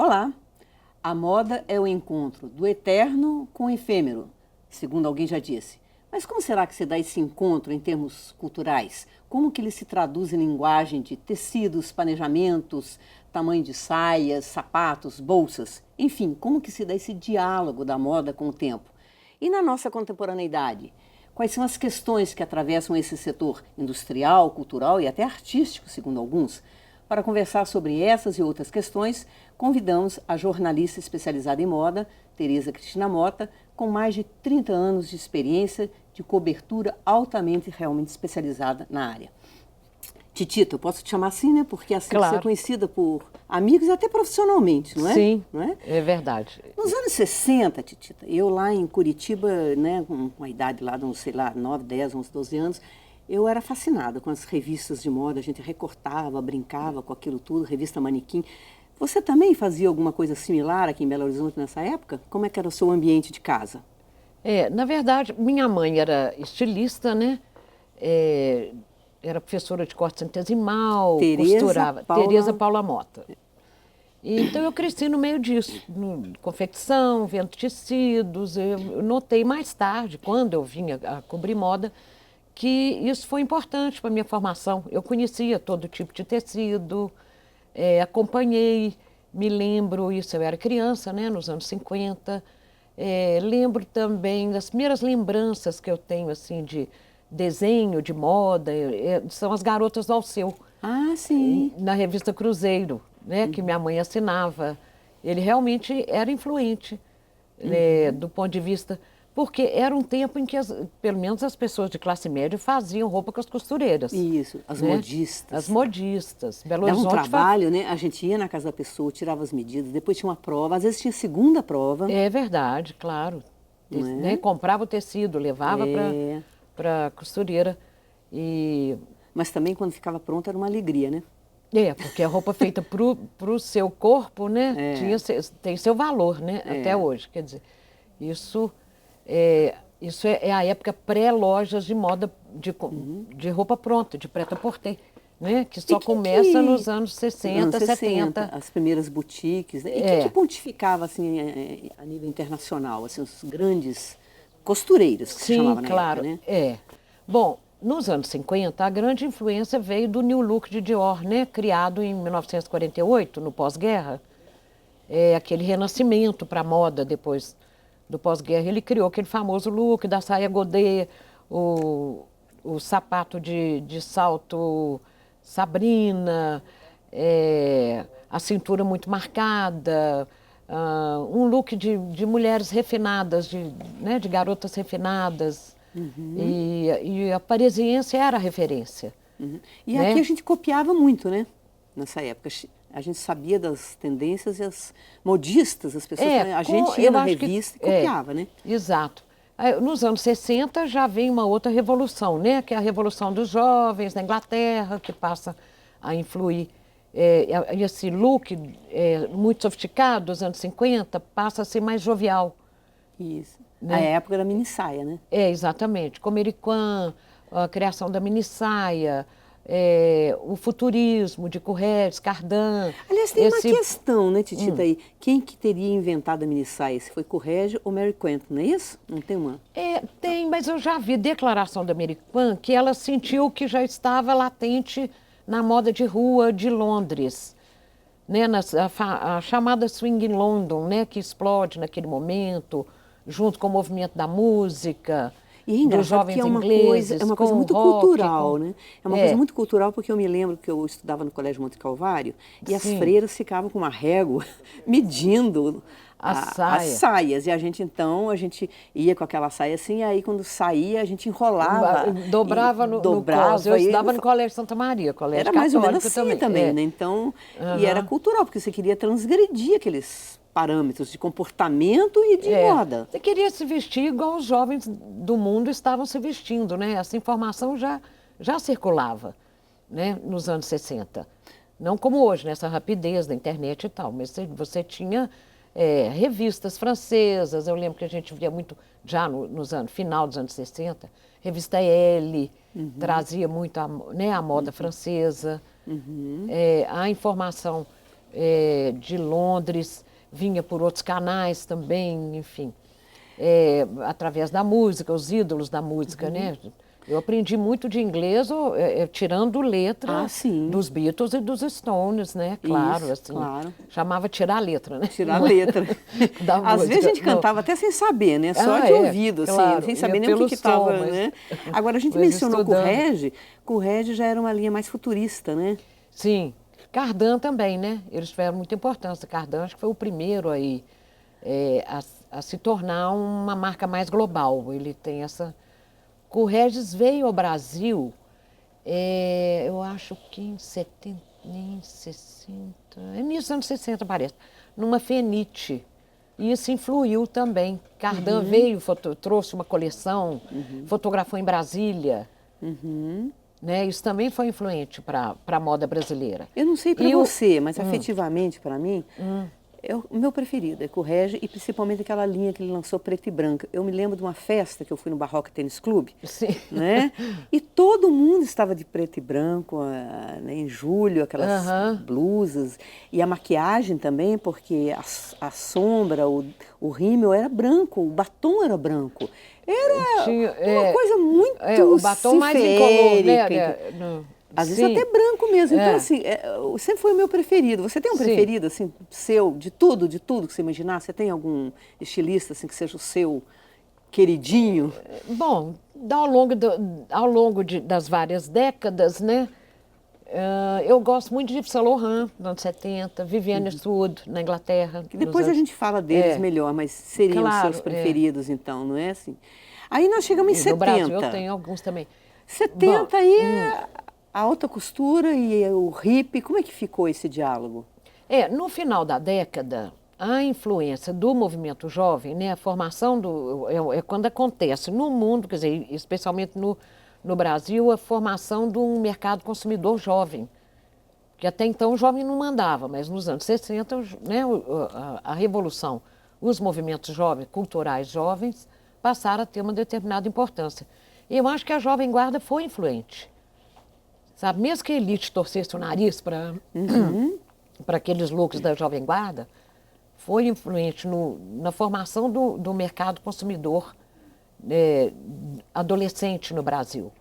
Olá! A moda é o encontro do eterno com o efêmero, segundo alguém já disse. Mas como será que se dá esse encontro em termos culturais? Como que ele se traduz em linguagem de tecidos, planejamentos, tamanho de saias, sapatos, bolsas? Enfim, como que se dá esse diálogo da moda com o tempo? E na nossa contemporaneidade? Quais são as questões que atravessam esse setor industrial, cultural e até artístico, segundo alguns? Para conversar sobre essas e outras questões, convidamos a jornalista especializada em moda, Tereza Cristina Mota, com mais de 30 anos de experiência de cobertura altamente realmente especializada na área. Titita, eu posso te chamar assim, né? Porque assim Claro. você é conhecida por amigos e até profissionalmente, não é? Sim, não é? é verdade. Nos anos 60, Titita, eu lá em Curitiba, né, com a idade lá de uns, sei lá, 9, 10, 11, 12 anos, eu era fascinada com as revistas de moda, a gente recortava, brincava com aquilo tudo, revista Manequim. Você também fazia alguma coisa similar aqui em Belo Horizonte nessa época? Como é que era o seu ambiente de casa? Na verdade, minha mãe era estilista, né? Era professora de corte centesimal, costurava. Tereza Paula Mota. Então eu cresci no meio disso, confecção, vendo tecidos. Eu notei mais tarde, quando eu vinha a cobrir moda, que isso foi importante para a minha formação. Eu conhecia todo tipo de tecido, acompanhei, me lembro, isso eu era criança, né, nos anos 50. Lembro também das primeiras lembranças que eu tenho assim, de desenho, de moda, são as Garotas do Alceu. Ah, sim. Na revista Cruzeiro, né, que minha mãe assinava. Ele realmente era influente, do ponto de vista... Porque era um tempo em que, pelo menos, as pessoas de classe média faziam roupa com as costureiras. Isso, as né? modistas. As modistas. Belo Dava um Horizonte trabalho, né? A gente ia na casa da pessoa, tirava as medidas, depois tinha uma prova, às vezes tinha segunda prova. É verdade, claro. Não é? Comprava o tecido, levava para a costureira. Mas também, quando ficava pronta, era uma alegria, né? Porque a roupa feita para o seu corpo, né, tem seu valor, né, até hoje. Quer dizer, isso é a época pré-lojas de moda, de roupa pronta, de prêt-à-porter, né, que só começa nos anos 60, 70. As primeiras boutiques. Né? E o que pontificava, assim, a nível internacional, assim, os grandes costureiros, que se chamava na claro, época, né? Bom, nos anos 50, a grande influência veio do New Look de Dior, né, criado em 1948, no pós-guerra. Aquele renascimento para a moda depois do pós-guerra. Ele criou aquele famoso look da saia godê, o sapato de salto Sabrina, a cintura muito marcada, um look de mulheres refinadas, de garotas refinadas. E a parisiense era a referência. E aqui a gente copiava muito, né? Nessa época. A gente sabia das tendências e as modistas, as pessoas. A gente ia na revista e copiava, né? Exato. Nos anos 60 já vem uma outra revolução, né? Que é a revolução dos jovens na Inglaterra, que passa a influir. Esse look muito sofisticado dos anos 50 passa a ser mais jovial. Isso. Né? A época da mini saia, né? Exatamente. Como American, a criação da mini saia, o futurismo de Courrèges, Cardin. Aliás, tem uma questão, né, Titita, aí. Quem que teria inventado a mini saia? Se foi Courrèges ou Mary Quant, não é isso? Não tem uma? Tem, mas eu já vi declaração da Mary Quant que ela sentiu que já estava latente na moda de rua de Londres. Né, a chamada Swing in London, né, que explode naquele momento, junto com o movimento da música, dos jovens ingleses, é uma coisa muito cultural, né? É uma coisa muito cultural, porque eu me lembro que eu estudava no Colégio Monte Calvário e as freiras ficavam com uma régua medindo as saias. E a gente ia com aquela saia assim, e aí quando saía a gente enrolava. Dobrava no colo. Eu estudava no Colégio Santa Maria, colégio era mais ou menos assim também, né? Então, e era cultural, porque você queria transgredir aqueles parâmetros de comportamento e de moda. Você queria se vestir igual os jovens do mundo estavam se vestindo, né? Essa informação já circulava, né? Nos anos 60. Não como hoje, nessa rapidez da internet e tal, mas você tinha revistas francesas. Eu lembro que a gente via muito, já final dos anos 60, revista Elle, trazia muito a moda francesa. A informação de Londres, vinha por outros canais também, enfim, através da música, os ídolos da música, né? Eu aprendi muito de inglês tirando letra dos Beatles e dos Stones, né? Claro, isso, assim, claro. Chamava tirar a letra, né? Tirar a letra. Às vezes a gente cantava até sem saber, né? Só de ouvido, claro, assim, sem saber nem o que estava, né? Agora, a gente mencionou que o Regi já era uma linha mais futurista, né? Sim. Cardan também, né? Eles tiveram muita importância. Cardan acho que foi o primeiro aí a se tornar uma marca mais global. Ele tem essa... O Regis veio ao Brasil, eu acho que em 70, em 60, início dos anos 60 parece, numa Fenite. E isso influiu também. Cardan veio, trouxe uma coleção, fotografou em Brasília. Né? Isso também foi influente para a moda brasileira. Eu não sei para você, mas afetivamente para mim, o meu preferido é Correge, e principalmente aquela linha que ele lançou preto e branca. Eu me lembro de uma festa que eu fui no Barroca Tênis Clube, né? E todo mundo estava de preto e branco, né? Em julho, aquelas blusas. E a maquiagem também, porque a sombra, o rímel era branco, o batom era branco. Era uma coisa muito o batom mais incolor, né? Às vezes até branco mesmo. Então, assim, sempre foi o meu preferido. Você tem um preferido, assim, seu, de tudo que você imaginar? Você tem algum estilista, assim, que seja o seu queridinho? Bom, ao longo das várias décadas, né? Eu gosto muito de Yves Saint Laurent, nos anos 70, Vivienne Westwood, na Inglaterra. Que depois a gente fala deles melhor, mas seriam os seus preferidos, então, não é assim? Aí nós chegamos em 70. No Brasil eu tenho alguns também. 70 aí a alta costura e o hippie, como é que ficou esse diálogo? No final da década, a influência do movimento jovem, né, a formação quando acontece no mundo, quer dizer, especialmente no Brasil, a formação de um mercado consumidor jovem. Que até então o jovem não mandava, mas nos anos 60, né, a revolução, os movimentos jovens, culturais jovens, passaram a ter uma determinada importância. E eu acho que a Jovem Guarda foi influente. Sabe, mesmo que a elite torcesse o nariz para aqueles looks da Jovem Guarda, foi influente na formação do mercado consumidor adolescente no Brasil.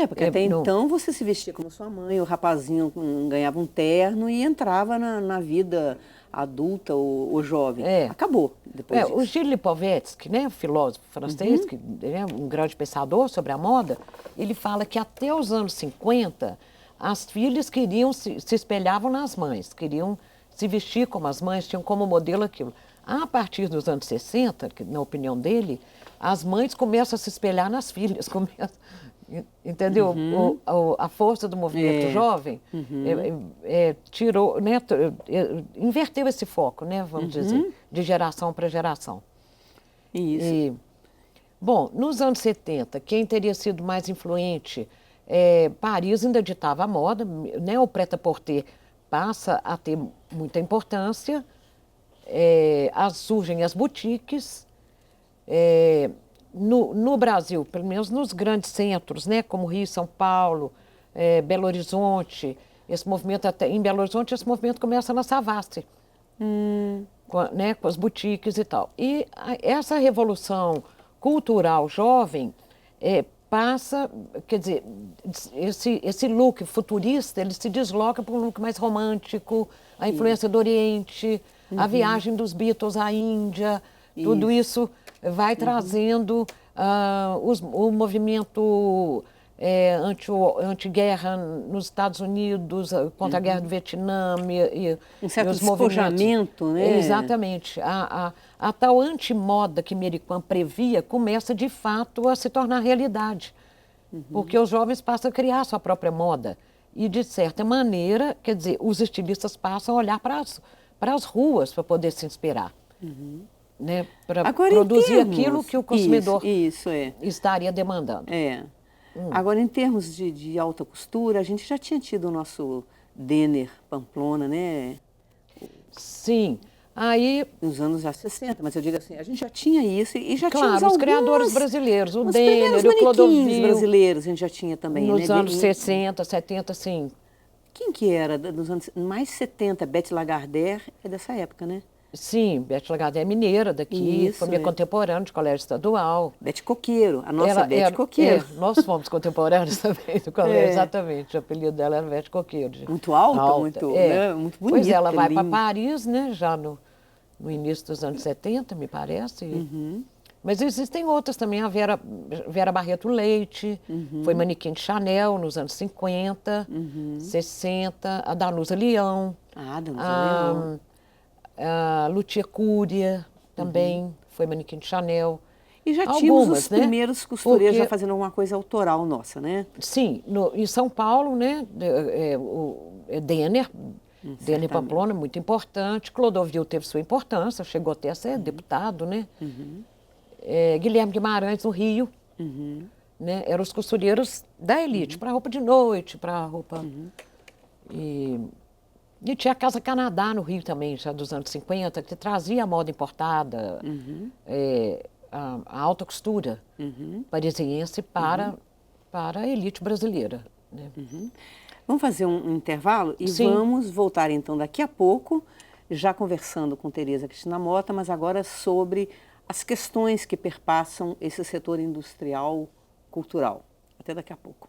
Porque até então você se vestia como sua mãe, o rapazinho ganhava um terno e entrava na vida adulta ou jovem. Acabou depois disso. O Gilles Lipovetsky, né, filósofo francês, que é um grande pensador sobre a moda, ele fala que até os anos 50, as filhas se espelhavam nas mães, queriam se vestir como as mães, tinham como modelo aquilo. A partir dos anos 60, que, na opinião dele, as mães começam a se espelhar nas filhas, entendeu? A força do movimento jovem tirou, né, inverteu esse foco, né, vamos dizer, de geração para geração. Isso. Bom, nos anos 70, quem teria sido mais influente? Paris ainda ditava a moda, né, o prêt-à-porter passa a ter muita importância, surgem as boutiques. No Brasil, pelo menos nos grandes centros, né, como Rio, São Paulo, Belo Horizonte, em Belo Horizonte esse movimento começa na Savassi, com as boutiques e tal. E essa revolução cultural jovem passa, quer dizer, esse look futurista, ele se desloca para um look mais romântico, a influência do Oriente, a viagem dos Beatles à Índia, tudo isso vai trazendo o movimento anti-guerra nos Estados Unidos, contra a guerra do Vietnã um certo despojamento, né? Exatamente. A tal antimoda que Meriquan previa começa, de fato, a se tornar realidade. Porque os jovens passam a criar sua própria moda. E, de certa maneira, quer dizer, os estilistas passam a olhar para as ruas para poder se inspirar. Né, para produzir aquilo que o consumidor estaria demandando. Agora, em termos de alta costura, a gente já tinha tido o nosso Denner Pamplona, né? Sim. Aí, nos anos 60, mas eu digo assim, a gente já tinha isso e já tínhamos os criadores brasileiros, o Denner, o Clodovil, brasileiros a gente já tinha também, nos anos 60, 70, sim. Quem que era dos anos mais 70? Beth Lagardère é dessa época, né? Sim, Beth Lagardère é mineira daqui, foi minha contemporânea de colégio estadual. Beth Coqueiro, a nossa Beth Coqueiro. Nós fomos contemporâneos também do colégio, exatamente. O apelido dela era Beth Coqueiro. Muito alta, muito, né? Muito bonita. Pois ela vai para Paris, né? Já no início dos anos 70, me parece. Mas existem outras também, a Vera Barreto Leite, foi manequim de Chanel nos anos 50, 60, a Danusa Leão. Ah, Danusa Leão. A Lucia Curia também foi manequim de Chanel. E já tínhamos os primeiros costureiros já fazendo alguma coisa autoral nossa, né? Sim, em São Paulo, né? Denner Pamplona, muito importante. Clodovil teve sua importância, chegou até a ser deputado, né? Guilherme Guimarães, no Rio. Né? Eram os costureiros da elite, para roupa de noite, para roupa... E tinha a Casa Canadá no Rio também, já dos anos 50, que trazia a moda importada, a alta costura parisiense para a elite brasileira. Né? Vamos fazer um intervalo e vamos voltar então daqui a pouco, já conversando com Tereza Cristina Mota, mas agora sobre as questões que perpassam esse setor industrial cultural. Até daqui a pouco.